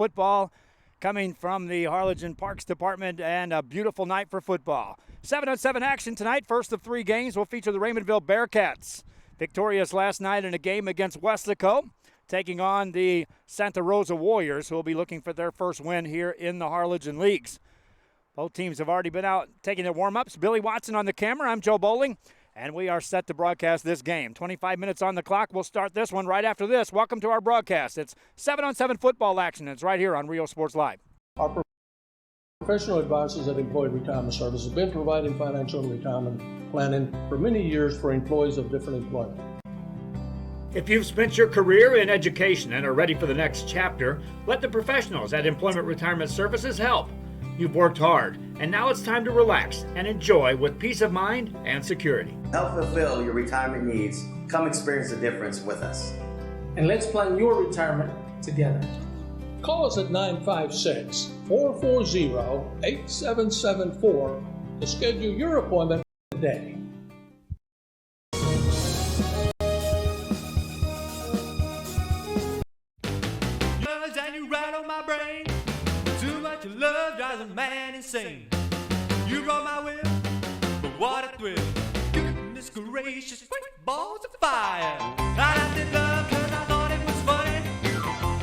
football coming from the Harlingen Parks Department, and a beautiful night for football. 7-on-7 action tonight. First of 3 games will feature the Raymondville Bearcats, victorious last night in a game against Weslaco, taking on the Santa Rosa Warriors, who will be looking for their first win here in the Harlingen Leagues. Both teams have already been out taking their warm-ups. Billy Watson on the camera. I'm Joe Bowling, and we are set to broadcast this game. 25 minutes on the clock. We'll start this one right after this. Welcome to our broadcast. It's 7-on-7 football action. It's right here on Rio Sports Live. Our professional advisors at Employee Retirement Service have been providing financial and retirement planning for many years for employees of different employment. If you've spent your career in education and are ready for the next chapter, let the professionals at Employment Retirement Services help. You've worked hard, and now it's time to relax and enjoy with peace of mind and security. Help fulfill your retirement needs. Come experience the difference with us. And let's plan your retirement together. Call us at 956-440-8774 to schedule your appointment today. And you ride on my brain. Too much love drives a man insane. You roll my whip, but what a thrill. Goodness gracious, quick balls of fire. I did love cause I thought it was funny.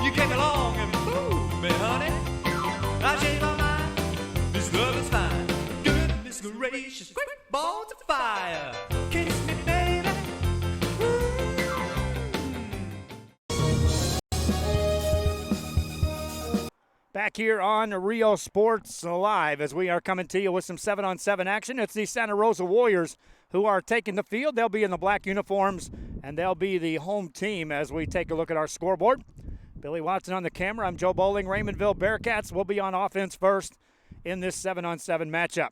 You came along and moved me, honey. I changed my mind, this love is fine. Goodness gracious, quick balls of fire. Kiss me, baby. Back here on Rio Sports Live as we are coming to you with some 7-on-7 action. It's the Santa Rosa Warriors who are taking the field. They'll be in the black uniforms, and they'll be the home team as we take a look at our scoreboard. Billy Watson on the camera. I'm Joe Bowling. Raymondville Bearcats will be on offense first in this 7-on-7 matchup.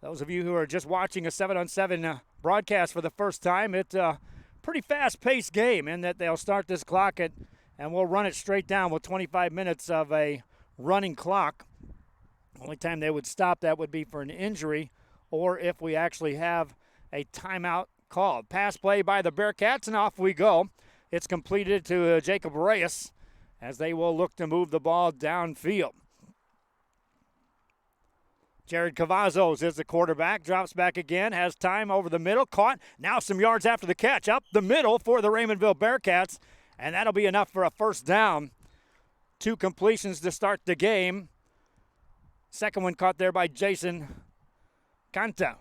Those of you who are just watching a 7-on-7 broadcast for the first time, it's a pretty fast-paced game in that they'll start this clock and we'll run it straight down with 25 minutes of a running clock. Only time they would stop that would be for an injury or if we actually have a timeout called. Pass play by the Bearcats, and off we go. It's completed to Jacob Reyes as they will look to move the ball downfield. Jared Cavazos is the quarterback, drops back again, has time over the middle, caught. Now some yards after the catch, up the middle for the Raymondville Bearcats. And that'll be enough for a first down. 2 completions to start the game. Second one caught there by Jason Canta.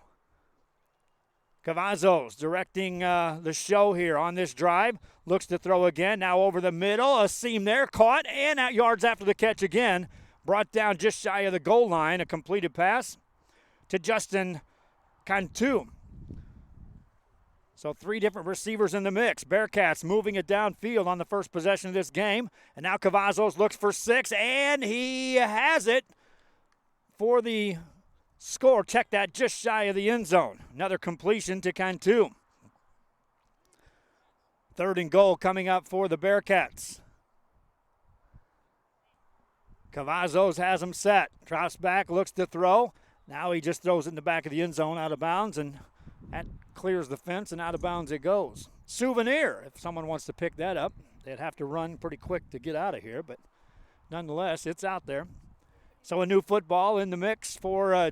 Cavazos directing the show here on this drive. Looks to throw again. Now over the middle. A seam there. Caught and out yards after the catch again. Brought down just shy of the goal line. A completed pass to Justin Cantu. So 3 different receivers in the mix. Bearcats moving it downfield on the first possession of this game. And now Cavazos looks for 6, and he has it for the score. Check that, just shy of the end zone. Another completion to Cantu. 3rd and goal coming up for the Bearcats. Cavazos has him set. Drops back, looks to throw. Now he just throws it in the back of the end zone out of bounds, and that clears the fence, and out of bounds it goes. Souvenir, if someone wants to pick that up. They'd have to run pretty quick to get out of here, but nonetheless, it's out there. So a new football in the mix for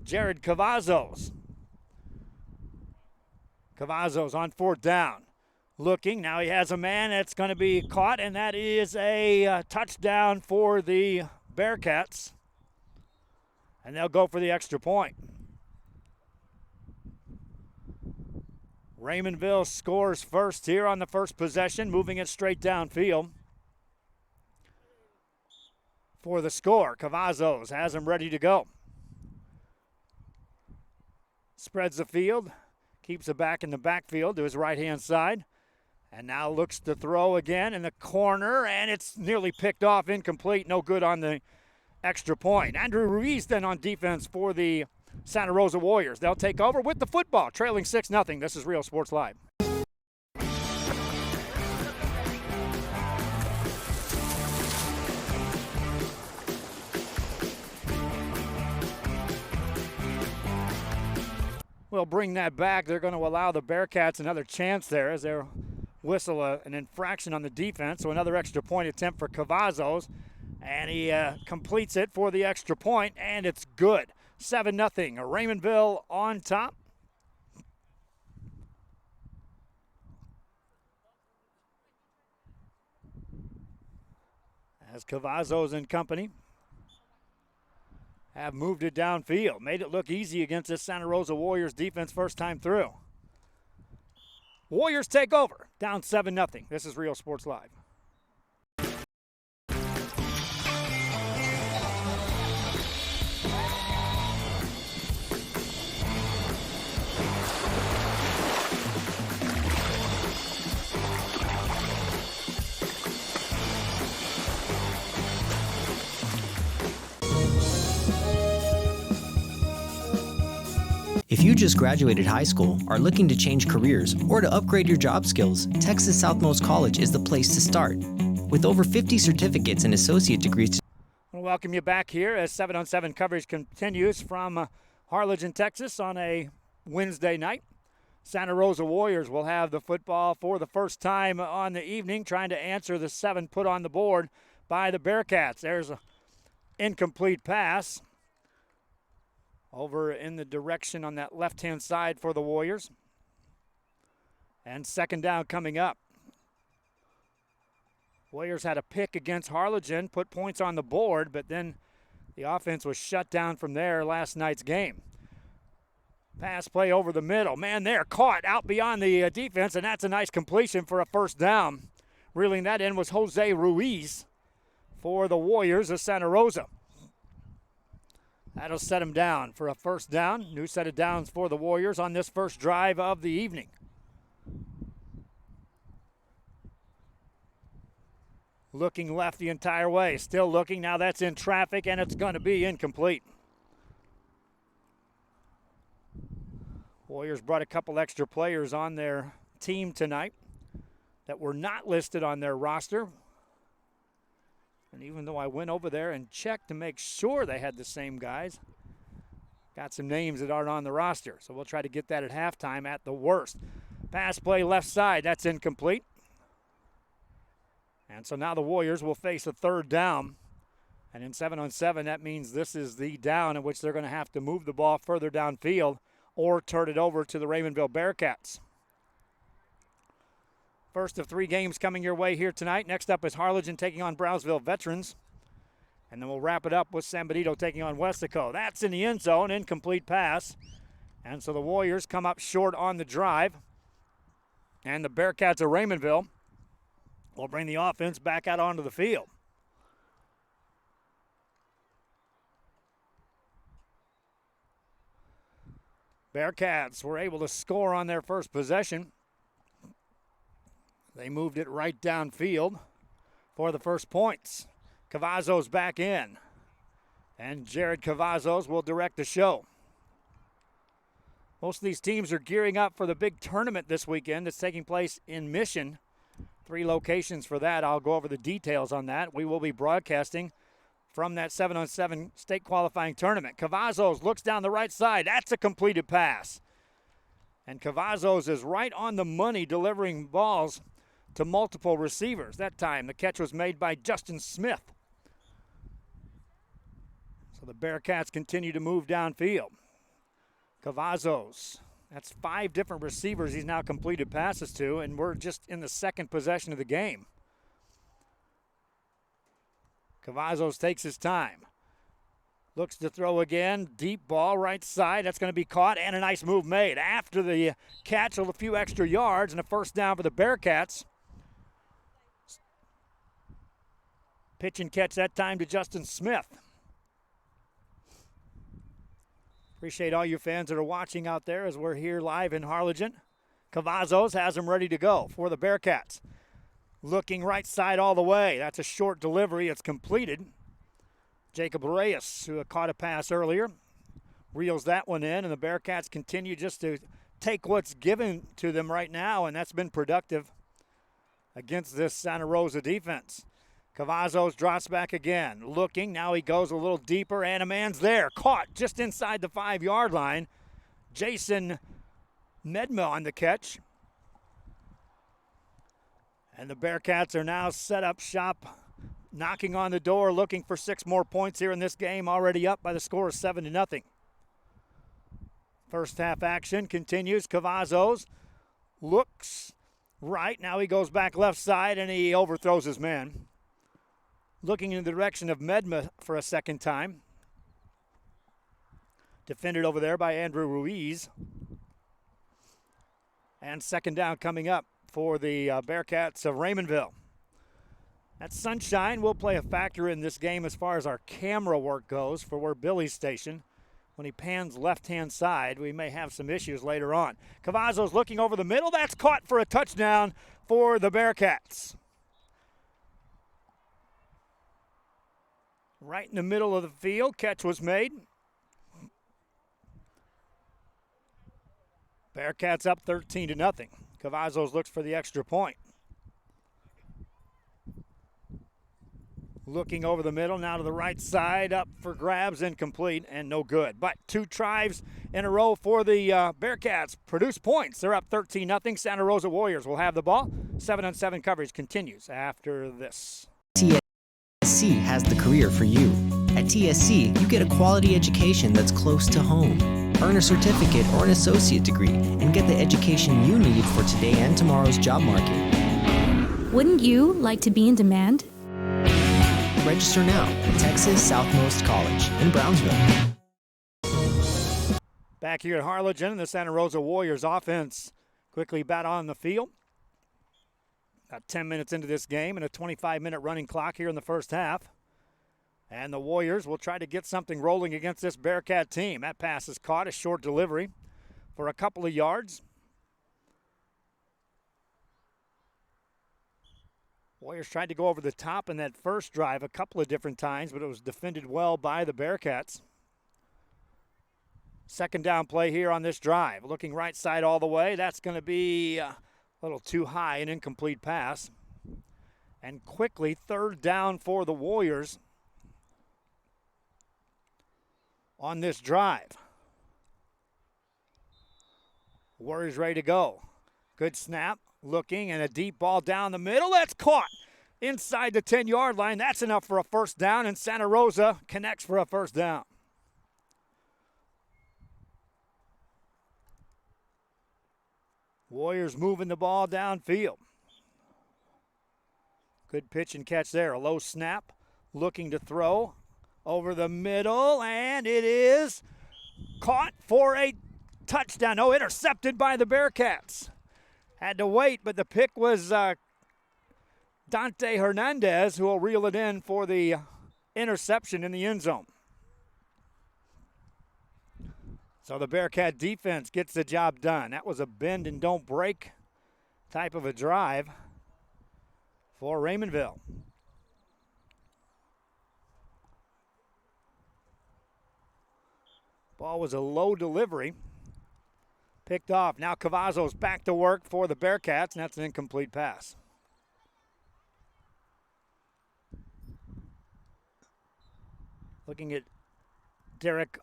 Jared Cavazos. Cavazos on 4th down. Looking, now he has a man that's going to be caught, and that is a touchdown for the Bearcats. And they'll go for the extra point. Raymondville scores first here on the first possession, moving it straight downfield. For the score, Cavazos has him ready to go. Spreads the field, keeps it back in the backfield to his right-hand side, and now looks to throw again in the corner, and it's nearly picked off, incomplete, no good on the extra point. Andrew Ruiz then on defense for the Santa Rosa Warriors. They'll take over with the football, trailing 6-0. This is Real Sports Live. We'll bring that back. They're going to allow the Bearcats another chance there as they're whistle an infraction on the defense, so another extra point attempt for Cavazos, and he completes it for the extra point, and it's good. 7-0, Raymondville on top. As Cavazos and company have moved it downfield, made it look easy against this Santa Rosa Warriors defense first time through. Warriors take over, down 7-0. This is Real Sports Live. If you just graduated high school, are looking to change careers, or to upgrade your job skills, Texas Southmost College is the place to start. With over 50 certificates and associate degrees. I want to welcome you back here as 7-on-7 coverage continues from Harlingen, Texas on a Wednesday night. Santa Rosa Warriors will have the football for the first time on the evening, trying to answer the 7 put on the board by the Bearcats. There's an incomplete pass over in the direction on that left-hand side for the Warriors. And second down coming up. Warriors had a pick against Harlingen, put points on the board, but then the offense was shut down from there last night's game. Pass play over the middle. Man, they're caught out beyond the defense, and that's a nice completion for a first down. Reeling that in was Jose Ruiz for the Warriors of Santa Rosa. That'll set him down for a first down. New set of downs for the Warriors on this first drive of the evening. Looking left the entire way. Still looking. Now that's in traffic, and it's going to be incomplete. Warriors brought a couple extra players on their team tonight that were not listed on their roster. And even though I went over there and checked to make sure they had the same guys, got some names that aren't on the roster. So we'll try to get that at halftime at the worst. Pass play left side, that's incomplete. And so now the Warriors will face a third down. And in 7-on-7, that means this is the down in which they're going to have to move the ball further downfield or turn it over to the Raymondville Bearcats. First of 3 games coming your way here tonight. Next up is Harlingen taking on Brownsville Veterans. And then we'll wrap it up with San Benito taking on Westaco. That's in the end zone, incomplete pass. And so the Warriors come up short on the drive. And the Bearcats of Raymondville will bring the offense back out onto the field. Bearcats were able to score on their first possession. They moved it right downfield for the first points. Cavazos back in. And Jared Cavazos will direct the show. Most of these teams are gearing up for the big tournament this weekend that's taking place in Mission. 3 locations for that. I'll go over the details on that. We will be broadcasting from that 7-on-7 state qualifying tournament. Cavazos looks down the right side. That's a completed pass. And Cavazos is right on the money delivering balls to multiple receivers. That time the catch was made by Justin Smith. So the Bearcats continue to move downfield. Cavazos, that's 5 different receivers he's now completed passes to, and we're just in the second possession of the game. Cavazos takes his time. Looks to throw again. Deep ball, right side. That's going to be caught, and a nice move made. After the catch, a few extra yards, and a first down for the Bearcats. Pitch and catch that time to Justin Smith. Appreciate all you fans that are watching out there as we're here live in Harlingen. Cavazos has them ready to go for the Bearcats. Looking right side all the way. That's a short delivery. It's completed. Jacob Reyes, who caught a pass earlier, reels that one in, and the Bearcats continue just to take what's given to them right now, and that's been productive against this Santa Rosa defense. Cavazos drops back again. Looking. Now he goes a little deeper, and a man's there. Caught just inside the 5-yard line. Jason Medma on the catch. And the Bearcats are now set up shop, knocking on the door, looking for 6 more points here in this game, already up by the score of 7-0. First half action continues. Cavazos looks right. Now he goes back left side and he overthrows his man. Looking in the direction of Medma for a second time. Defended over there by Andrew Ruiz. And second down coming up for the Bearcats of Raymondville. That sunshine will play a factor in this game as far as our camera work goes for where Billy's stationed. When he pans left-hand side, we may have some issues later on. Cavazos looking over the middle. That's caught for a touchdown for the Bearcats. Right in the middle of the field, catch was made. Bearcats up 13-0. Cavazos looks for the extra point. Looking over the middle, now to the right side, up for grabs, incomplete, and no good. But 2 tries in a row for the Bearcats. Produce points. They're up 13-0. Santa Rosa Warriors will have the ball. 7-on-7 coverage continues after this. TSC has the career for you. At TSC, you get a quality education that's close to home. Earn a certificate or an associate degree and get the education you need for today and tomorrow's job market. Wouldn't you like to be in demand? Register now at Texas Southmost College in Brownsville. Back here at Harlingen, the Santa Rosa Warriors offense quickly back on the field. About 10 minutes into this game and a 25-minute running clock here in the first half. And the Warriors will try to get something rolling against this Bearcat team. That pass is caught, a short delivery for a couple of yards. Warriors tried to go over the top in that first drive a couple of different times, but it was defended well by the Bearcats. Second down play here on this drive. Looking right side all the way. That's going to be a little too high, an incomplete pass. And quickly, third down for the Warriors on this drive. Warriors ready to go. Good snap. Looking, and a deep ball down the middle. That's caught inside the 10-yard line. That's enough for a first down, and Santa Rosa connects for a first down. Warriors moving the ball downfield. Good pitch and catch there. A low snap. Looking to throw over the middle, and it is caught for a touchdown. No, intercepted by the Bearcats. Had to wait, but the pick was Dante Hernandez, who will reel it in for the interception in the end zone. So the Bearcat defense gets the job done. That was a bend and don't break type of a drive for Raymondville. Ball was a low delivery. Picked off. Now Cavazos back to work for the Bearcats, and that's an incomplete pass. Looking at Derek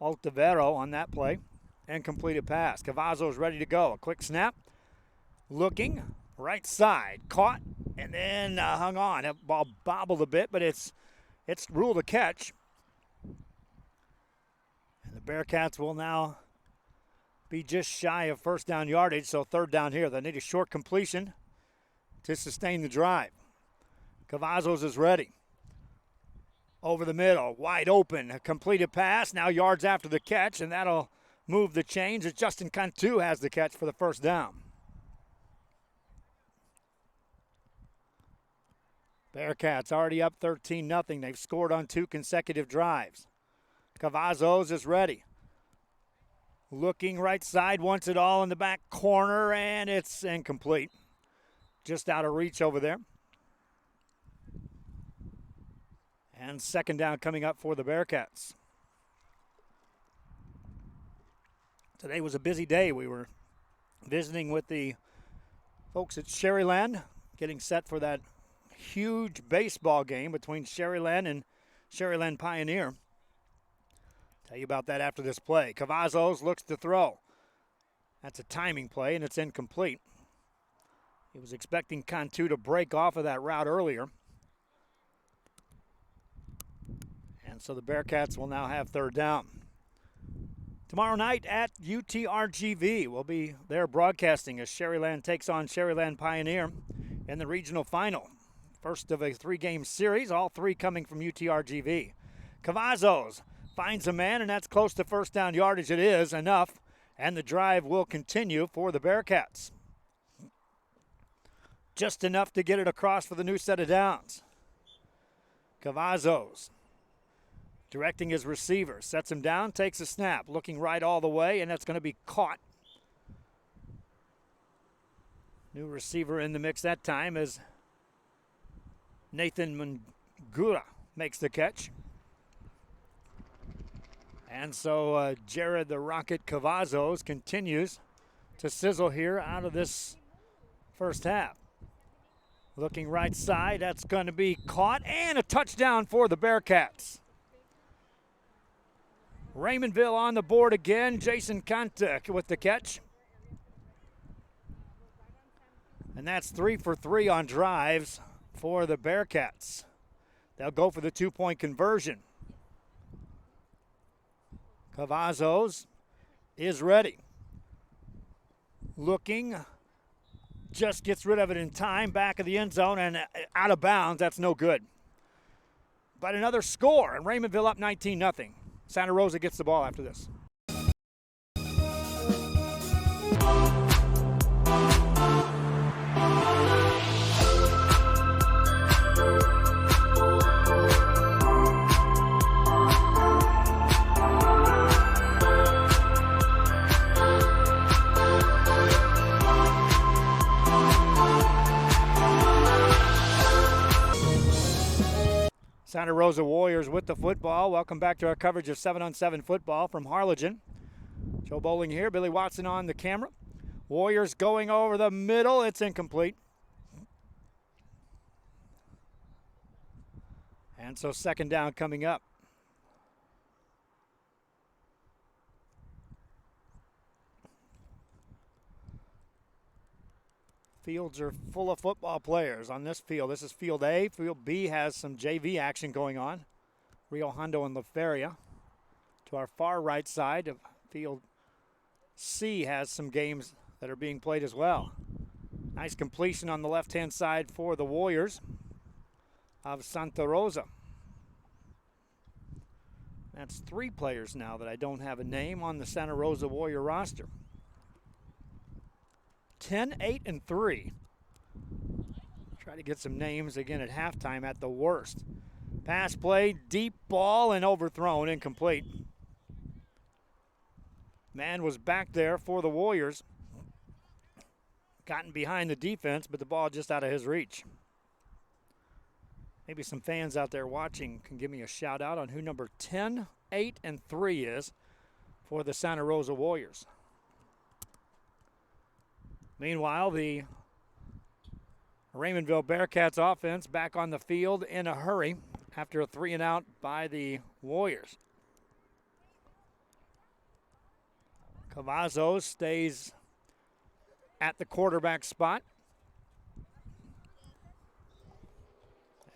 Altavero on that play. Incompleted pass. Cavazos ready to go. A quick snap. Looking. Right side. Caught. And then hung on. That ball bobbled a bit, but it's ruled a catch. And the Bearcats will now be just shy of first down yardage, so third down here. They need a short completion to sustain the drive. Cavazos is ready. Over the middle, wide open, a completed pass, now yards after the catch, and that'll move the chains as Justin Cantu has the catch for the first down. Bearcats already up 13-0. They've scored on 2 consecutive drives. Cavazos is ready. Looking right side, wants it all in the back corner, and it's incomplete. Just out of reach over there. And second down coming up for the Bearcats. Today was a busy day. We were visiting with the folks at Sherryland, getting set for that huge baseball game between Sherryland and Sherryland Pioneer. Tell you about that after this play. Cavazos looks to throw. That's a timing play, and it's incomplete. He was expecting Cantu to break off of that route earlier. And so the Bearcats will now have third down. Tomorrow night at UTRGV, we'll be there broadcasting as Sherryland takes on Sherryland Pioneer in the regional final. First of a three-game series, all three coming from UTRGV. Cavazos finds a man, and that's close to first down yardage. It is enough, and the drive will continue for the Bearcats. Just enough to get it across for the new set of downs. Cavazos directing his receiver, sets him down, takes a snap, looking right all the way, and that's going to be caught. New receiver in the mix that time as Nathan Mangura makes the catch. And so Jared the Rocket Cavazos continues to sizzle here out of this first half. Looking right side, that's going to be caught, and a touchdown for the Bearcats. Raymondville on the board again. Jason Kantek with the catch. And that's 3 for 3 on drives for the Bearcats. They'll go for the two-point conversion. Cavazos is ready. Looking, just gets rid of it in time, back of the end zone and out of bounds. That's no good. But another score, and Raymondville up 19-0. Santa Rosa gets the ball after this. Santa Rosa Warriors with the football. Welcome back to our coverage of 7-on-7 football from Harlingen. Joe Bowling here, Billy Watson on the camera. Warriors going over the middle. It's incomplete. And so second down coming up. Fields are full of football players on this field. This is Field A. Field B has some JV action going on. Rio Hondo and La Feria. To our far right side of Field C has some games that are being played as well. Nice completion on the left-hand side for the Warriors of Santa Rosa. That's 3 players now that I don't have a name on the Santa Rosa Warrior roster. 10-8-3. Try to get some names again at halftime at the worst. Pass play, deep ball, and overthrown, incomplete. Man was back there for the Warriors. Gotten behind the defense, but the ball just out of his reach. Maybe some fans out there watching can give me a shout out on who number 10-8-3 is for the Santa Rosa Warriors. Meanwhile, the Raymondville Bearcats offense back on the field in a hurry after a 3-and-out by the Warriors. Cavazos stays at the quarterback spot.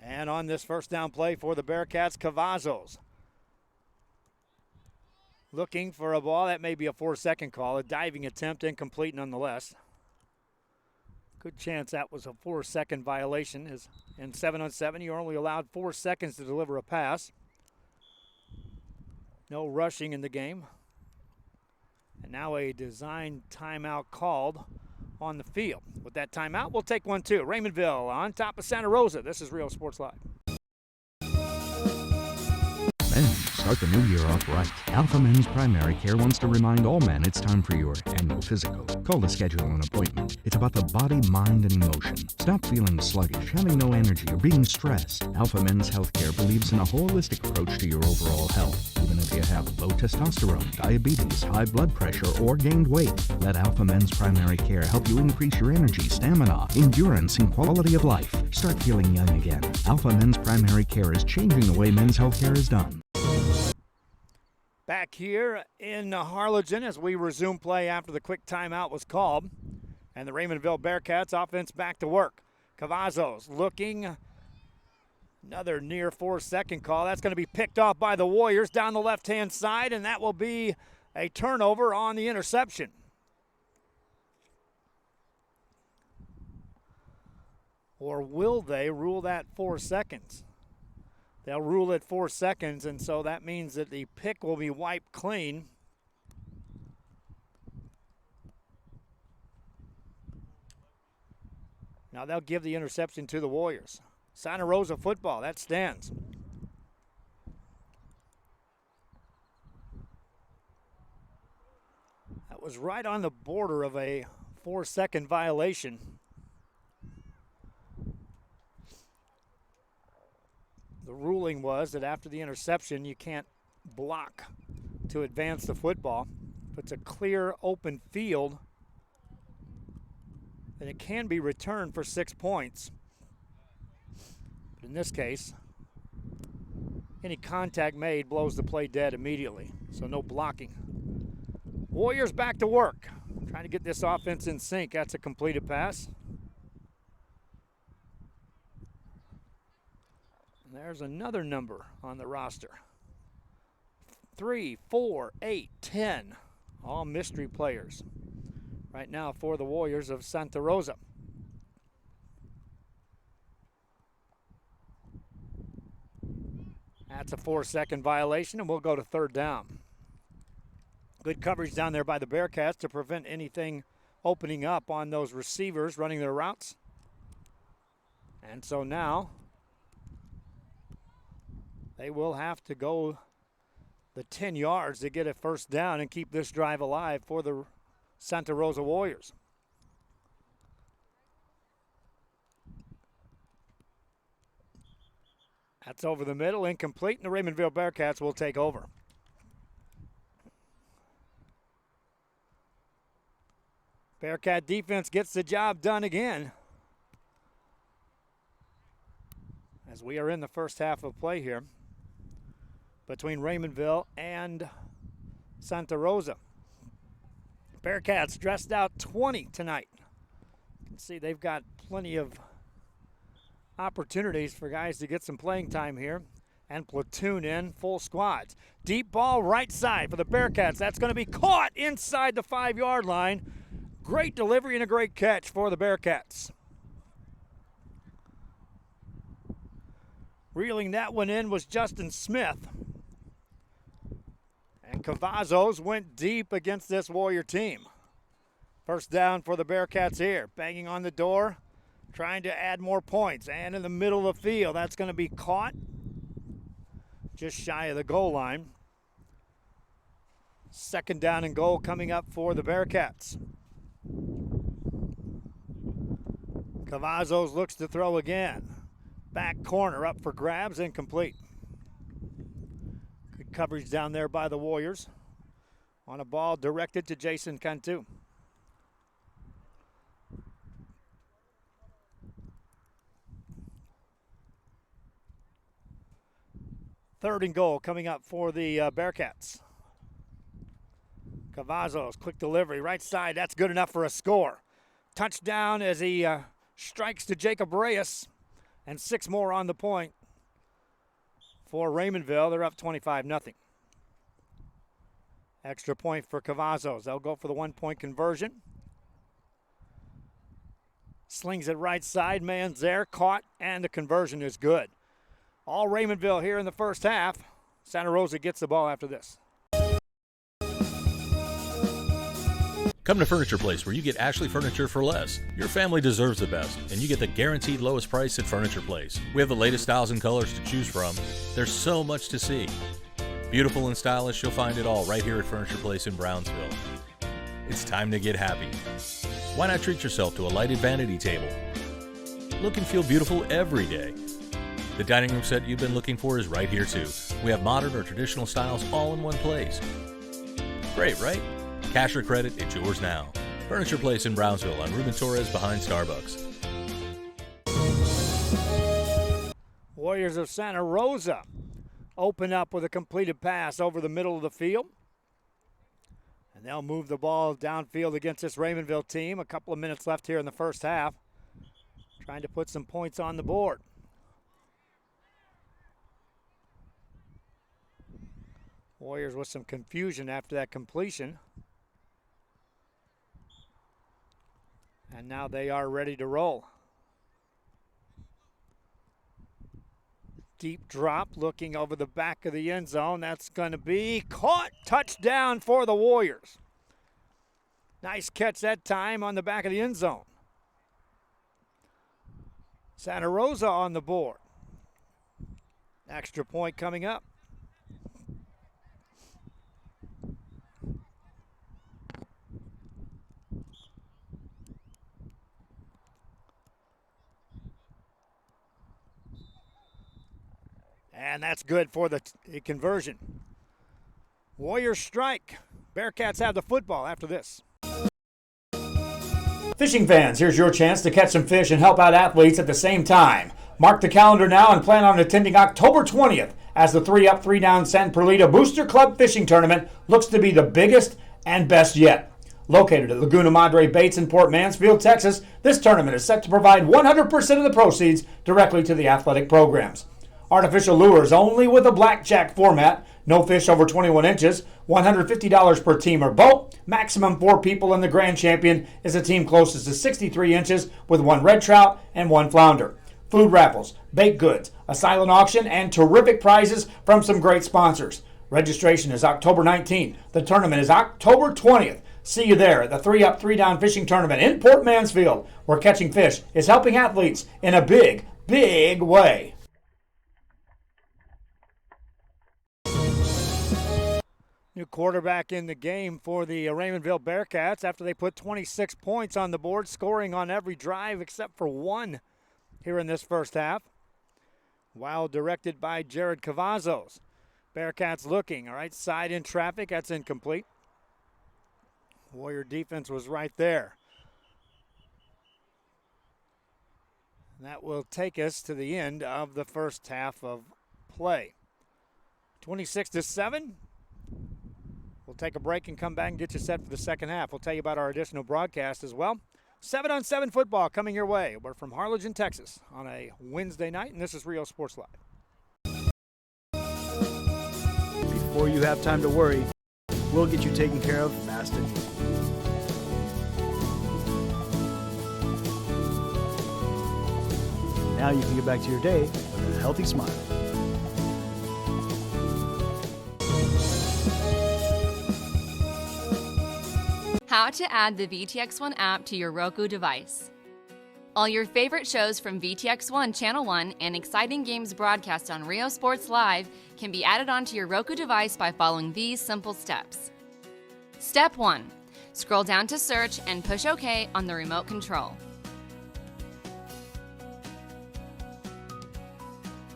And on this first down play for the Bearcats, Cavazos looking for a ball. That may be a 4-second call. A diving attempt, incomplete nonetheless. Good chance that was a 4-second violation. As in 7-on-7, you're only allowed 4 seconds to deliver a pass. No rushing in the game. And now a design timeout called on the field. With that timeout, we'll take one too. Raymondville on top of Santa Rosa. This is Real Sports Live. Men, start the new year off right. Alpha Men's Primary Care wants to remind all men it's time for your annual physical. Call to schedule an appointment. It's about the body, mind, and emotion. Stop feeling sluggish, having no energy, or being stressed. Alpha Men's Healthcare believes in a holistic approach to your overall health. Even if you have low testosterone, diabetes, high blood pressure, or gained weight, let Alpha Men's Primary Care help you increase your energy, stamina, endurance, and quality of life. Start feeling young again. Alpha Men's Primary Care is changing the way men's healthcare is done. Back here in Harlingen as we resume play after the quick timeout was called. And the Raymondville Bearcats offense back to work. Cavazos looking. Another near 4-second call. That's going to be picked off by the Warriors down the left-hand side, and that will be a turnover on the interception. Or will they rule that 4 seconds? They'll rule it 4 seconds, and so that means that the pick will be wiped clean. Now they'll give the interception to the Warriors. Santa Rosa football, that stands. That was right on the border of a 4-second violation. The ruling was that after the interception, you can't block to advance the football. If it's a clear, open field, then it can be returned for 6 points. But in this case, any contact made blows the play dead immediately, so no blocking. Warriors back to work, trying to get this offense in sync. That's a completed pass. And there's another number on the roster. 3, 4, 8, 10, all mystery players right now for the Warriors of Santa Rosa. That's a 4-second violation, and we'll go to third down. Good coverage down there by the Bearcats to prevent anything opening up on those receivers running their routes. And so now they will have to go the 10 yards to get a first down and keep this drive alive for the Santa Rosa Warriors. That's over the middle, incomplete, and the Raymondville Bearcats will take over. Bearcat defense gets the job done again, as we are in the first half of play here between Raymondville and Santa Rosa. Bearcats dressed out 20 tonight. You can see they've got plenty of opportunities for guys to get some playing time here and platoon in full squads. Deep ball right side for the Bearcats. That's going to be caught inside the 5-yard line. Great delivery and a great catch for the Bearcats. Reeling that one in was Justin Smith. And Cavazos went deep against this Warrior team. First down for the Bearcats here. Banging on the door, trying to add more points. And in the middle of the field, that's going to be caught just shy of the goal line. Second down and goal coming up for the Bearcats. Cavazos looks to throw again. Back corner up for grabs, incomplete. Good coverage down there by the Warriors on a ball directed to Jason Cantu. Third and goal coming up for the Bearcats. Cavazos, quick delivery, right side, that's good enough for a score. Touchdown as he strikes to Jacob Reyes, and 6 more on the point for Raymondville. They're up 25-0. Extra point for Cavazos. They'll go for the 1-point conversion. Slings it right side, man's there, caught, and the conversion is good. All Raymondville here in the first half. Santa Rosa gets the ball after this. Come to Furniture Place, where you get Ashley Furniture for less. Your family deserves the best, and you get the guaranteed lowest price at Furniture Place. We have the latest styles and colors to choose from. There's so much to see. Beautiful and stylish, you'll find it all right here at Furniture Place in Brownsville. It's time to get happy. Why not treat yourself to a lighted vanity table? Look and feel beautiful every day. The dining room set you've been looking for is right here too. We have modern or traditional styles all in one place. Great, right? Cash or credit, it's yours now. Furniture Place in Brownsville on Ruben Torres behind Starbucks. Warriors of Santa Rosa open up with a completed pass over the middle of the field. And they'll move the ball downfield against this Raymondville team. A couple of minutes left here in the first half. Trying to put some points on the board. Warriors with some confusion after that completion. And now they are ready to roll. Deep drop, looking over the back of the end zone. That's going to be caught. Touchdown for the Warriors. Nice catch that time on the back of the end zone. Santa Rosa on the board. Extra point coming up. And that's good for the conversion. Warriors strike. Bearcats have the football after this. Fishing fans, here's your chance to catch some fish and help out athletes at the same time. Mark the calendar now and plan on attending October 20th as the 3-Up, 3-Down San Perlita Booster Club Fishing Tournament looks to be the biggest and best yet. Located at Laguna Madre Baits in Port Mansfield, Texas, this tournament is set to provide 100% of the proceeds directly to the athletic programs. Artificial lures only with a blackjack format. No fish over 21 inches. $150 per team or boat. Maximum 4 people, and the grand champion is a team closest to 63 inches with 1 red trout and 1 flounder. Food raffles, baked goods, a silent auction, and terrific prizes from some great sponsors. Registration is October 19th. The tournament is October 20th. See you there at the 3-Up, 3-Down Fishing Tournament in Port Mansfield, where catching fish is helping athletes in a big, big way. New quarterback in the game for the Raymondville Bearcats after they put 26 points on the board, scoring on every drive except for 1 here in this first half. While directed by Jared Cavazos. Bearcats looking, all right, side in traffic, that's incomplete. Warrior defense was right there. And that will take us to the end of the first half of play. 26-7. We'll take a break and come back and get you set for the second half. We'll tell you about our additional broadcast as well. 7-on-7 football coming your way. We're from Harlingen, Texas on a Wednesday night, and this is Rio Sports Live. Before you have time to worry, we'll get you taken care of fast and easy. Now you can get back to your day with a healthy smile. How to add the VTX1 app to your Roku device. All your favorite shows from VTX1 Channel 1 and exciting games broadcast on Rio Sports Live can be added onto your Roku device by following these simple steps. Step 1. Scroll down to search and push OK on the remote control.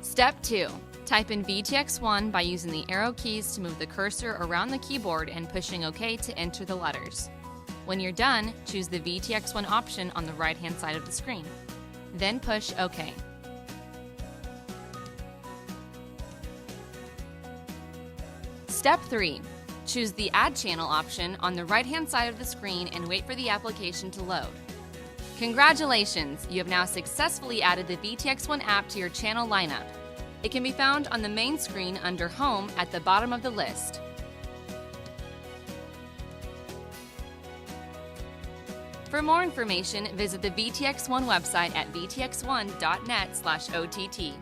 Step 2. Type in VTX1 by using the arrow keys to move the cursor around the keyboard and pushing OK to enter the letters. When you're done, choose the VTX1 option on the right-hand side of the screen. Then push OK. Step 3. Choose the Add Channel option on the right-hand side of the screen and wait for the application to load. Congratulations! You have now successfully added the VTX1 app to your channel lineup. It can be found on the main screen under Home at the bottom of the list. For more information, visit the VTX1 website at vtx1.net/OTT.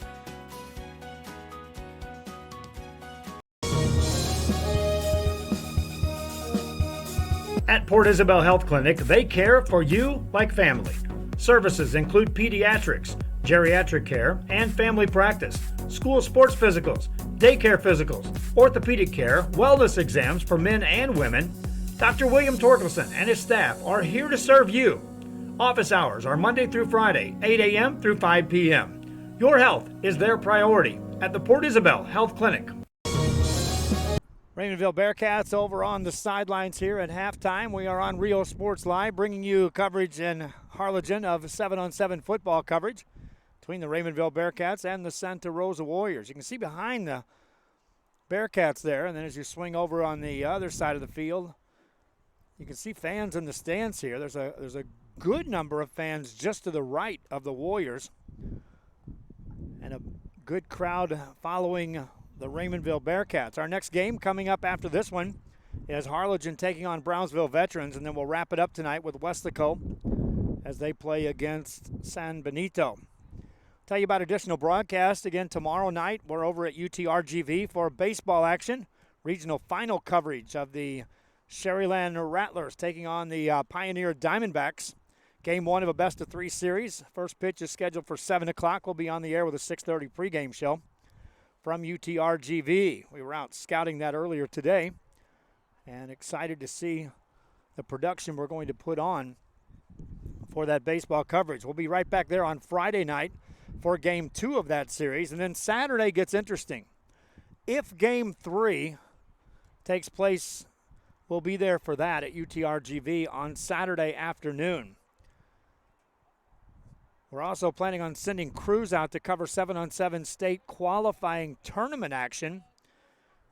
At Port Isabel Health Clinic, they care for you like family. Services include pediatrics, geriatric care, and family practice, school sports physicals, daycare physicals, orthopedic care, wellness exams for men and women. Dr. William Torkelson and his staff are here to serve you. Office hours are Monday through Friday, 8 a.m. through 5 p.m. Your health is their priority at the Port Isabel Health Clinic. Raymondville Bearcats over on the sidelines here at halftime. We are on Rio Sports Live, bringing you coverage in Harlingen of 7-on-7 football coverage between the Raymondville Bearcats and the Santa Rosa Warriors. You can see behind the Bearcats there, and then as you swing over on the other side of the field, You can see fans in the stands here. There's a good number of fans just to the right of the Warriors, and a good crowd following the Raymondville Bearcats. Our next game coming up after this one is Harlingen taking on Brownsville Veterans, and then we'll wrap it up tonight with Weslaco as they play against San Benito. Tell you about additional broadcast again tomorrow night. We're over at UTRGV for baseball action. Regional final coverage of the Sherryland Rattlers taking on the Pioneer Diamondbacks. Game 1 of a best-of-3 series. First pitch is scheduled for 7 o'clock. We'll be on the air with a 6:30 pregame show from UTRGV. We were out scouting that earlier today and excited to see the production we're going to put on for that baseball coverage. We'll be right back there on Friday night for Game 2 of that series. And then Saturday gets interesting. If Game 3 takes place, we'll be there for that at UTRGV on Saturday afternoon. We're also planning on sending crews out to cover 7-on-7 state qualifying tournament action.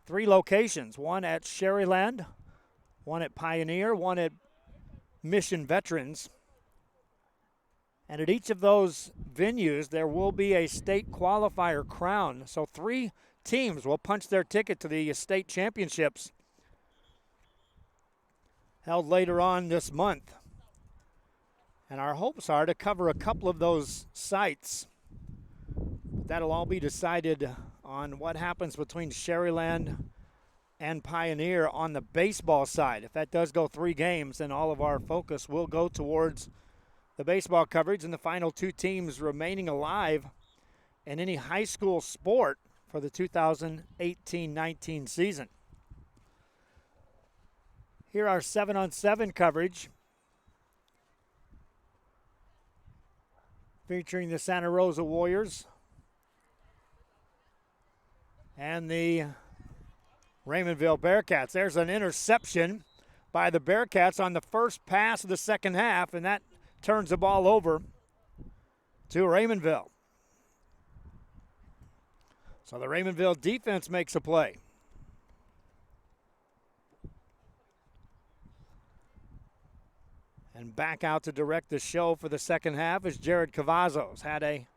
3 locations, one at Sherryland, one at Pioneer, one at Mission Veterans. And at each of those venues, there will be a state qualifier crown. So 3 teams will punch their ticket to the state championships held later on this month. And our hopes are to cover a couple of those sites. That'll all be decided on what happens between Sherryland and Pioneer on the baseball side. If that does go 3 games, then all of our focus will go towards the baseball coverage and the final 2 teams remaining alive in any high school sport for the 2018-19 season. Here are 7-on-7 coverage featuring the Santa Rosa Warriors and the Raymondville Bearcats. There's an interception by the Bearcats on the first pass of the second half, and that turns the ball over to Raymondville. So the Raymondville defense makes a play. And back out to direct the show for the second half is Jared Cavazos. Had a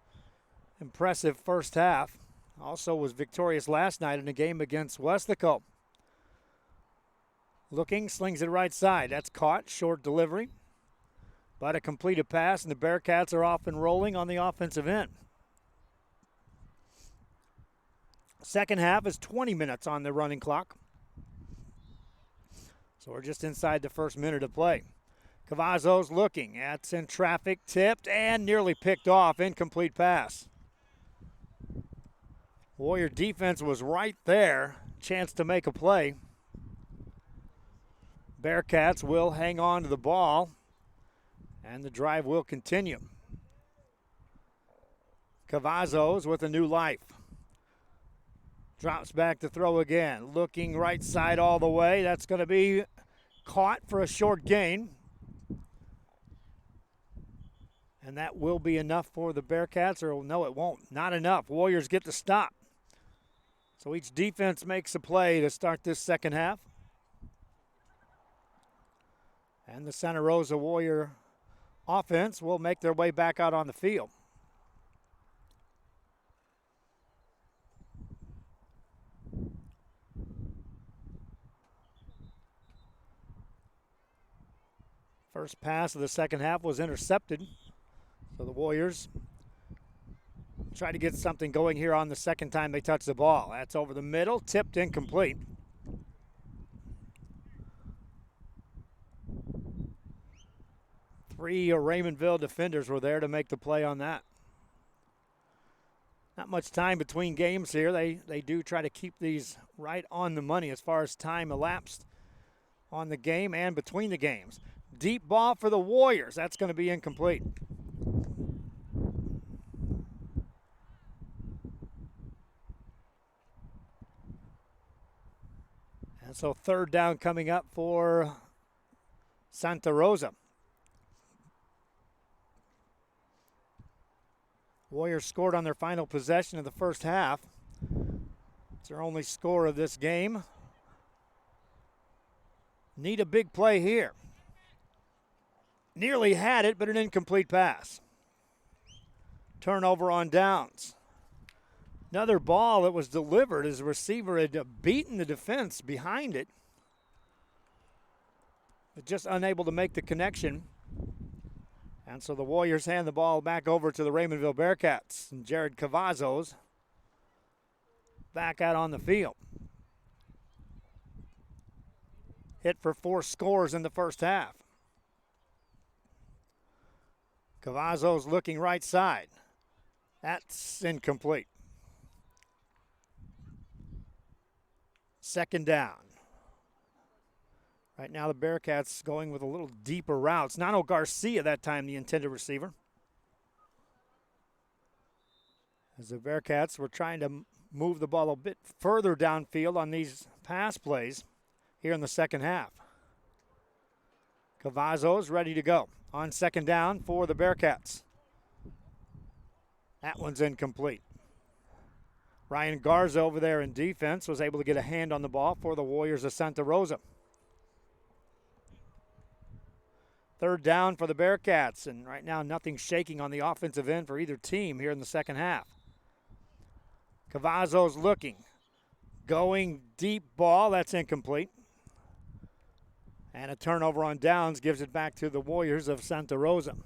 impressive first half. Also was victorious last night in a game against Weslaco. Looking, slings it right side. That's caught, short delivery. But a completed pass, and the Bearcats are off and rolling on the offensive end. Second half is 20 minutes on the running clock. So we're just inside the first minute of play. Cavazos looking. That's in traffic, tipped, and nearly picked off. Incomplete pass. Warrior defense was right there. Chance to make a play. Bearcats will hang on to the ball, and the drive will continue. Cavazos with a new life. Drops back to throw again. Looking right side all the way. That's going to be caught for a short gain. And that will be enough for the Bearcats, or no, it won't. Not enough. Warriors get the stop. So each defense makes a play to start this second half. And the Santa Rosa Warrior offense will make their way back out on the field. First pass of the second half was intercepted. So the Warriors try to get something going here on the second time they touch the ball. That's over the middle, tipped incomplete. Three Raymondville defenders were there to make the play on that. Not much time between games here. They do try to keep these right on the money as far as time elapsed on the game and between the games. Deep ball for the Warriors. That's going to be incomplete. And so third down coming up for Santa Rosa. Warriors scored on their final possession of the first half. It's their only score of this game. need a big play here. Nearly had it, but an incomplete pass. Turnover on downs. Another ball that was delivered as the receiver had beaten the defense behind it, but just unable to make the connection. And so the Warriors hand the ball back over to the Raymondville Bearcats. And Jared Cavazos back out on the field. Hit for 4 scores in the first half. Cavazos looking right side. That's incomplete. Second down. Right now the Bearcats going with a little deeper routes. Nano Garcia that time the intended receiver. As the Bearcats were trying to move the ball a bit further downfield on these pass plays here in the second half. Cavazos ready to go on second down for the Bearcats. That one's incomplete. Ryan Garza over there in defense was able to get a hand on the ball for the Warriors of Santa Rosa. Third down for the Bearcats, and right now nothing shaking on the offensive end for either team here in the second half. Cavazos looking. Going deep ball, that's incomplete. And a turnover on downs gives it back to the Warriors of Santa Rosa.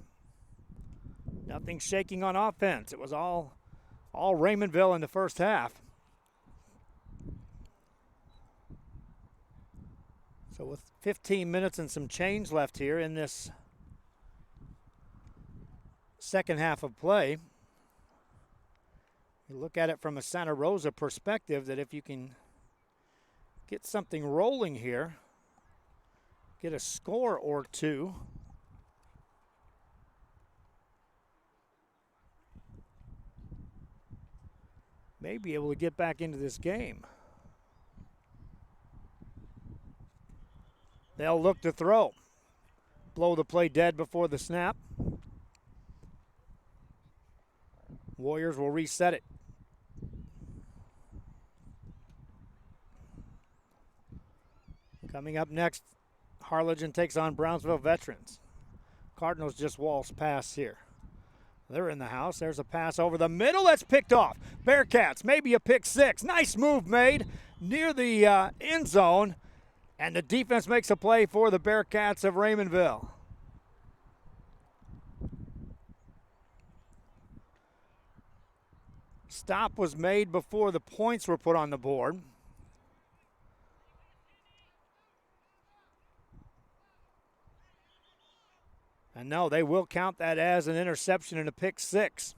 Nothing shaking on offense. It was all Raymondville in the first half. So with 15 minutes and some change left here in this second half of play, you look at it from a Santa Rosa perspective that if you can get something rolling here, get a score or two, may be able to get back into this game. They'll look to throw. Blow the play dead before the snap. Warriors will reset it. Coming up next, Harlingen takes on Brownsville Veterans. Cardinals just waltz past here. They're in the house. There's a pass over the middle. That's picked off. Bearcats, maybe a pick six. Nice move made near the end zone. And the defense makes a play for the Bearcats of Raymondville. Stop was made before the points were put on the board. And no, they will count that as an interception and a pick six.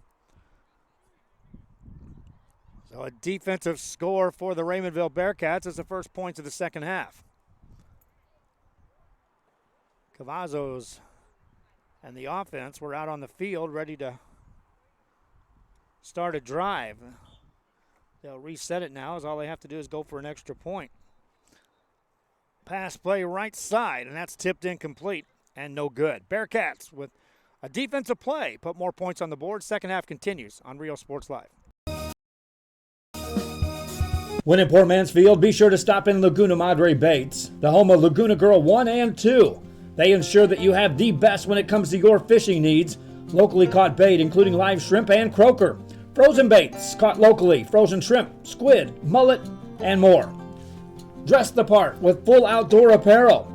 So a defensive score for the Raymondville Bearcats as the first points of the second half. Cavazos and the offense were out on the field ready to start a drive. They'll reset it now as all they have to do is go for an extra point. Pass play right side, and that's tipped incomplete and no good. Bearcats with a defensive play put more points on the board. Second half continues on Rio Sports Live. When in Port Mansfield, be sure to stop in Laguna Madre Baits, the home of Laguna Girl 1 and 2. They ensure that you have the best when it comes to your fishing needs. Locally caught bait, including live shrimp and croaker. Frozen baits caught locally, frozen shrimp, squid, mullet, and more. Dress the part with full outdoor apparel.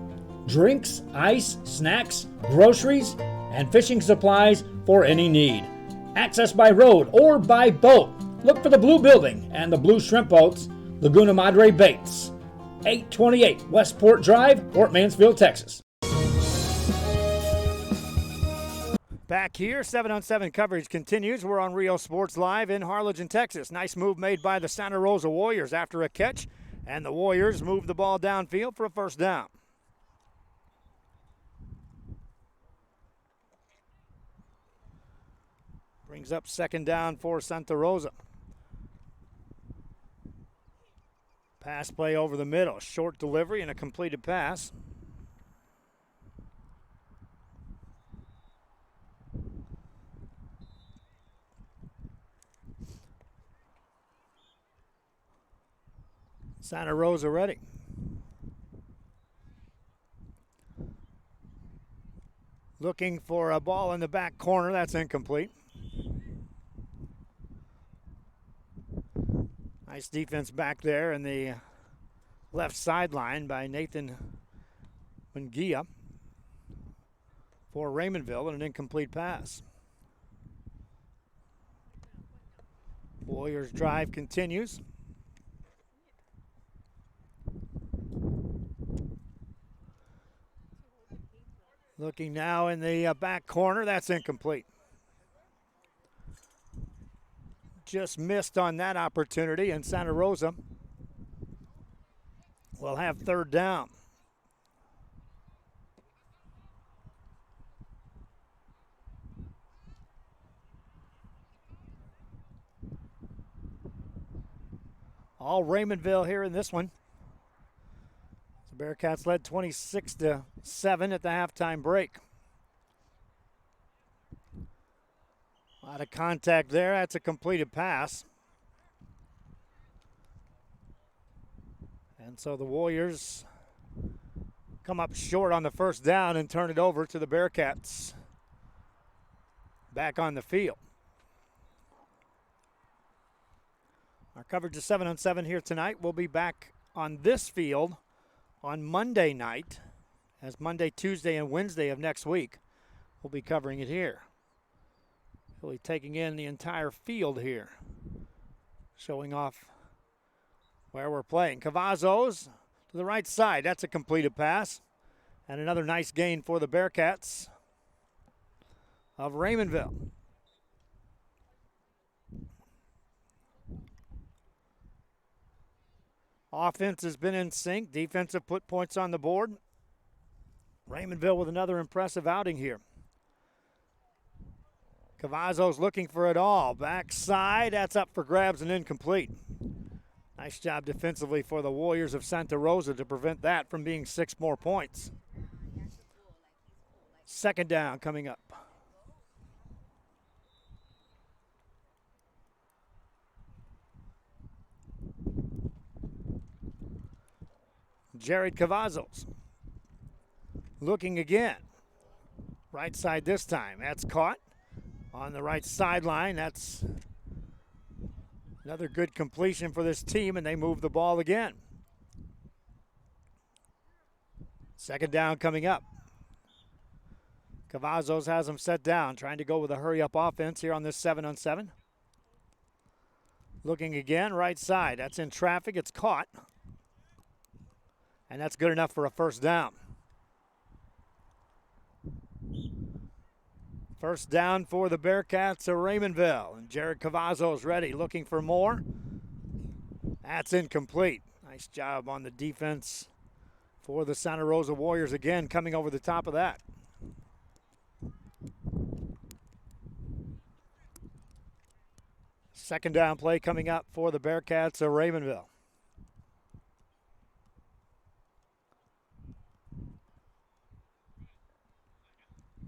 Drinks, ice, snacks, groceries, and fishing supplies for any need. Access by road or by boat. Look for the blue building and the blue shrimp boats, Laguna Madre Baits. 828 Westport Drive, Port Mansfield, Texas. Back here, 7-on-7 coverage continues. We're on Rio Sports Live in Harlingen, Texas. Nice move made by the Santa Rosa Warriors after a catch, and the Warriors move the ball downfield for a first down. Brings up second down for Santa Rosa. Pass play over the middle. Short delivery and a completed pass. Santa Rosa ready. Looking for a ball in the back corner. That's incomplete. Nice defense back there in the left sideline by Nathan Mungia for Raymondville, and an incomplete pass. Warriors drive continues. Looking now in the back corner. That's incomplete. Just missed on that opportunity, and Santa Rosa will have third down. All Raymondville here in this one. The Bearcats led 26-7 at the halftime break. A lot of contact there. That's a completed pass. And so the Warriors come up short on the first down and turn it over to the Bearcats back on the field. Our coverage of 7-on-7 here tonight. We'll be back on this field on Monday night, as Monday, Tuesday, and Wednesday of next week. We'll be covering it here. Really taking in the entire field here, showing off where we're playing. Cavazos to the right side. That's a completed pass. And another nice gain for the Bearcats of Raymondville. Offense has been in sync. Defense have put points on the board. Raymondville with another impressive outing here. Cavazos looking for it all. Backside, that's up for grabs and incomplete. Nice job defensively for the Warriors of Santa Rosa to prevent that from being 6 more points. Second down coming up. Jared Cavazos looking again. Right side this time. That's caught on the right sideline. That's another good completion for this team, and they move the ball again. Second down coming up. Cavazos has them set down, trying to go with a hurry-up offense here on this 7-on-7. Looking again, right side. That's in traffic. It's caught. And that's good enough for a first down. First down for the Bearcats of Raymondville. And Jared Cavazos ready, looking for more. That's incomplete. Nice job on the defense for the Santa Rosa Warriors again, coming over the top of that. Second down play coming up for the Bearcats of Raymondville.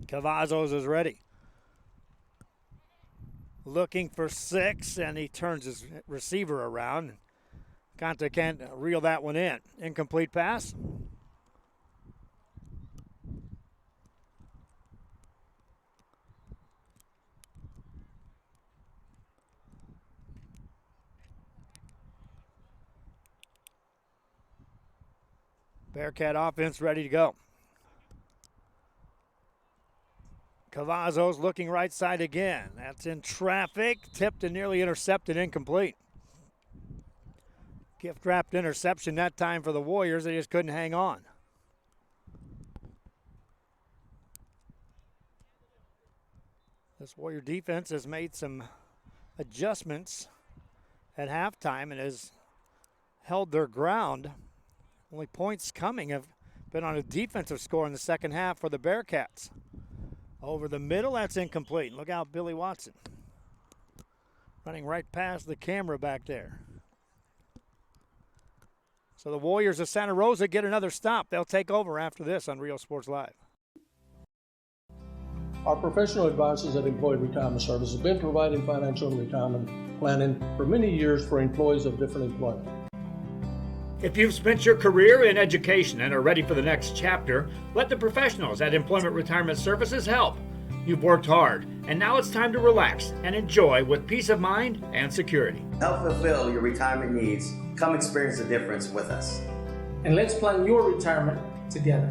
Cavazos is ready. Looking for 6, and he turns his receiver around. Conta can't reel that one in. Incomplete pass. Bearcat offense ready to go. Cavazos looking right side again. That's in traffic. Tipped and nearly intercepted, incomplete. Gift-wrapped interception that time for the Warriors. They just couldn't hang on. This Warrior defense has made some adjustments at halftime and has held their ground. Only points coming have been on a defensive score in the second half for the Bearcats. Over the middle, that's incomplete. Look out, Billy Watson. Running right past the camera back there. So the Warriors of Santa Rosa get another stop. They'll take over after this on Rio Sports Live. Our professional advisors at Employee Retirement Service have been providing financial and retirement planning for many years for employees of different employment. If you've spent your career in education and are ready for the next chapter, let the professionals at Employment Retirement Services help. You've worked hard, and now it's time to relax and enjoy with peace of mind and security. Help fulfill your retirement needs. Come experience the difference with us. And let's plan your retirement together.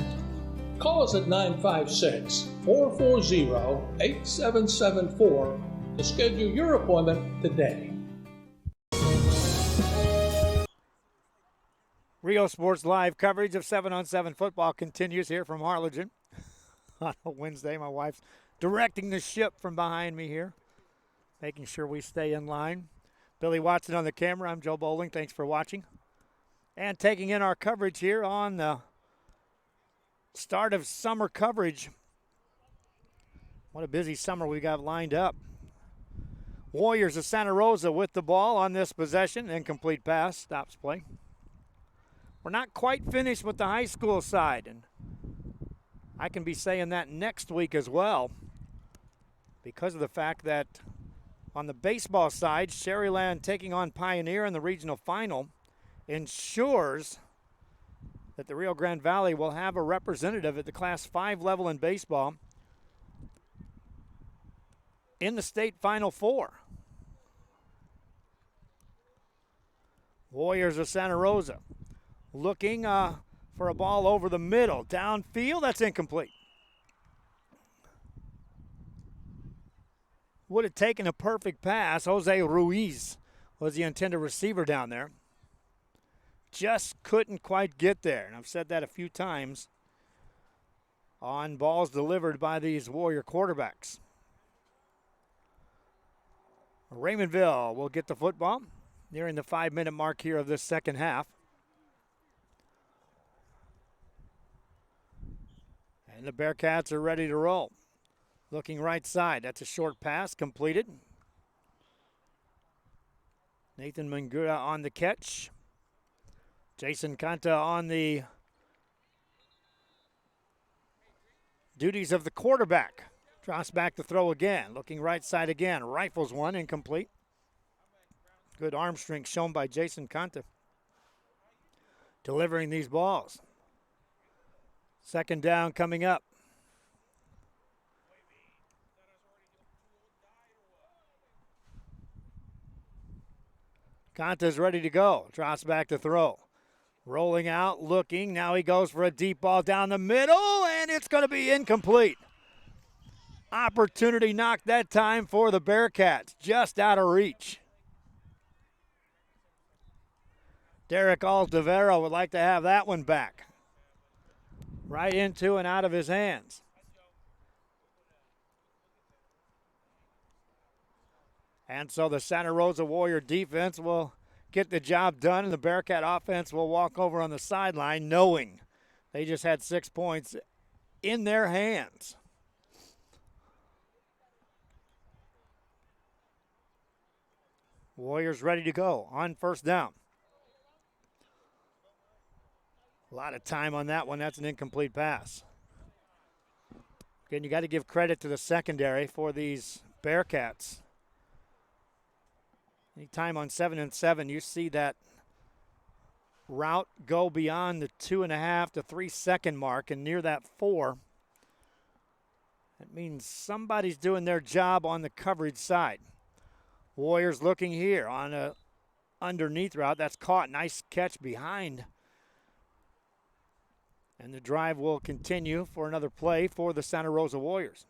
Call us at 956-440-8774 to schedule your appointment today. Rio Sports Live coverage of 7-on-7 football continues here from Harlingen on a Wednesday. My wife's directing the ship from behind me here, making sure we stay in line. Billy Watson on the camera. I'm Joe Bowling. Thanks for watching. And taking in our coverage here on the start of summer coverage. What a busy summer we got lined up. Warriors of Santa Rosa with the ball on this possession. Incomplete pass. Stops play. We're not quite finished with the high school side, and I can be saying that next week as well because of the fact that on the baseball side, Sherryland taking on Pioneer in the regional final ensures that the Rio Grande Valley will have a representative at the Class 5 level in baseball in the state Final Four. Warriors of Santa Rosa looking for a ball over the middle. Downfield, that's incomplete. Would have taken a perfect pass. Jose Ruiz was the intended receiver down there. Just couldn't quite get there. And I've said that a few times on balls delivered by these Warrior quarterbacks. Raymondville will get the football nearing the 5-minute mark here of this second half. And the Bearcats are ready to roll. Looking right side. That's a short pass completed. Nathan Mangura on the catch. Jason Kanta on the duties of the quarterback. Drops back to throw again. Looking right side again. Rifles one, incomplete. Good arm strength shown by Jason Kanta. Delivering these balls. Second down coming up. Kanta's ready to go. Drops back to throw. Rolling out, looking. Now he goes for a deep ball down the middle, and it's going to be incomplete. Opportunity knocked that time for the Bearcats. Just out of reach. Derek Aldevero would like to have that one back. Right into and out of his hands. And so the Santa Rosa Warrior defense will get the job done, and the Bearcat offense will walk over on the sideline knowing they just had 6 points in their hands. Warriors ready to go on first down. A lot of time on that one. That's an incomplete pass. Again, you got to give credit to the secondary for these Bearcats. Anytime on 7-and-7, you see that route go beyond the 2.5 to 3 second mark and near that 4. That means somebody's doing their job on the coverage side. Warriors looking here on a underneath route. That's caught. Nice catch behind. And the drive will continue for another play for the Santa Rosa Warriors.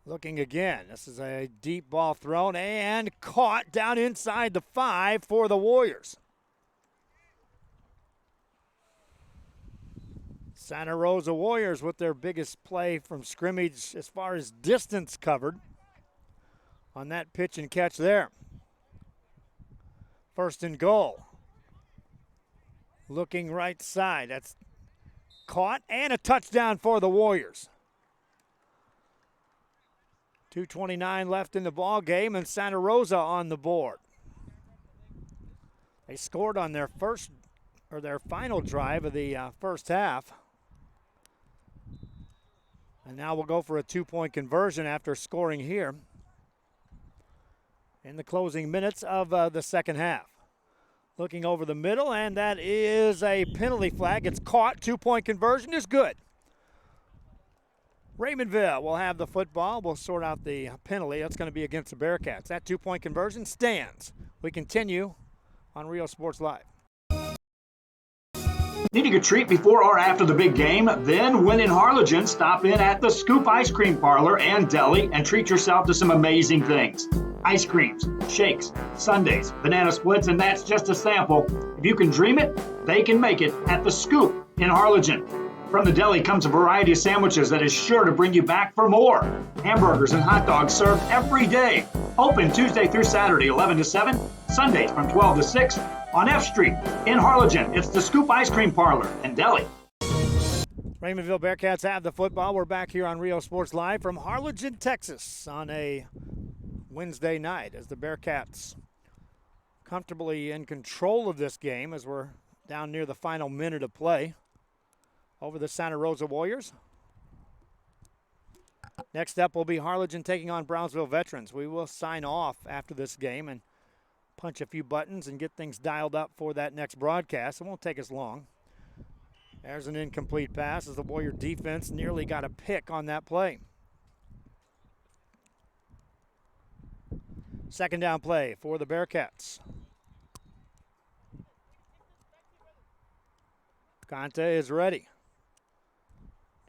Looking again. This is a deep ball thrown and caught down inside the 5 for the Warriors. Santa Rosa Warriors with their biggest play from scrimmage as far as distance covered on that pitch and catch there. First and goal. Looking right side. That's caught and a touchdown for the Warriors. 2:29 left in the ball game and Santa Rosa on the board. They scored on their final drive of the first half. And now we'll go for a 2-point conversion after scoring here in the closing minutes of the second half. Looking over the middle, and that is a penalty flag. It's caught. 2-point conversion is good. Raymondville will have the football. We'll sort out the penalty. That's going to be against the Bearcats. That 2-point conversion stands. We continue on Rio Sports Live. Needing a treat before or after the big game? Then, when in Harlingen, stop in at the Scoop Ice Cream Parlor and Deli and treat yourself to some amazing things. Ice creams, shakes, sundaes, banana splits, and that's just a sample. If you can dream it, they can make it at the Scoop in Harlingen. From the deli comes a variety of sandwiches that is sure to bring you back for more. Hamburgers and hot dogs served every day. Open Tuesday through Saturday, 11 to 7, Sundays from 12 to 6 on F Street in Harlingen. It's the Scoop Ice Cream Parlor and Deli. Raymondville Bearcats have the football. We're back here on Rio Sports Live from Harlingen, Texas on a Wednesday night as the Bearcats comfortably in control of this game as we're down near the final minute of play over the Santa Rosa Warriors. Next up will be Harlingen taking on Brownsville Veterans. We will sign off after this game and punch a few buttons and get things dialed up for that next broadcast. It won't take us long. There's an incomplete pass as the Warrior defense nearly got a pick on that play. Second down play for the Bearcats. Conte is ready.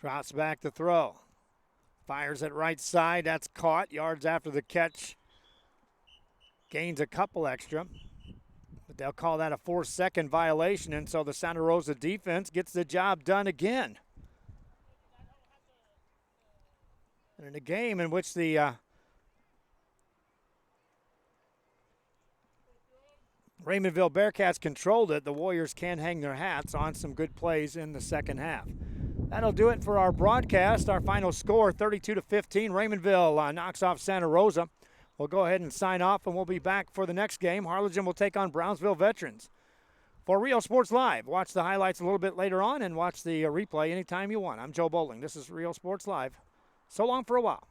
Drops back to throw. Fires it right side. That's caught. Yards after the catch. Gains a couple extra. But they'll call that a 4-second violation, and so the Santa Rosa defense gets the job done again. And in a game in which the Raymondville Bearcats controlled it, the Warriors can hang their hats on some good plays in the second half. That'll do it for our broadcast. Our final score, 32-15. Raymondville knocks off Santa Rosa. We'll go ahead and sign off, and we'll be back for the next game. Harlingen will take on Brownsville Veterans. For Rio Sports Live, watch the highlights a little bit later on and watch the replay anytime you want. I'm Joe Bowling. This is Rio Sports Live. So long for a while.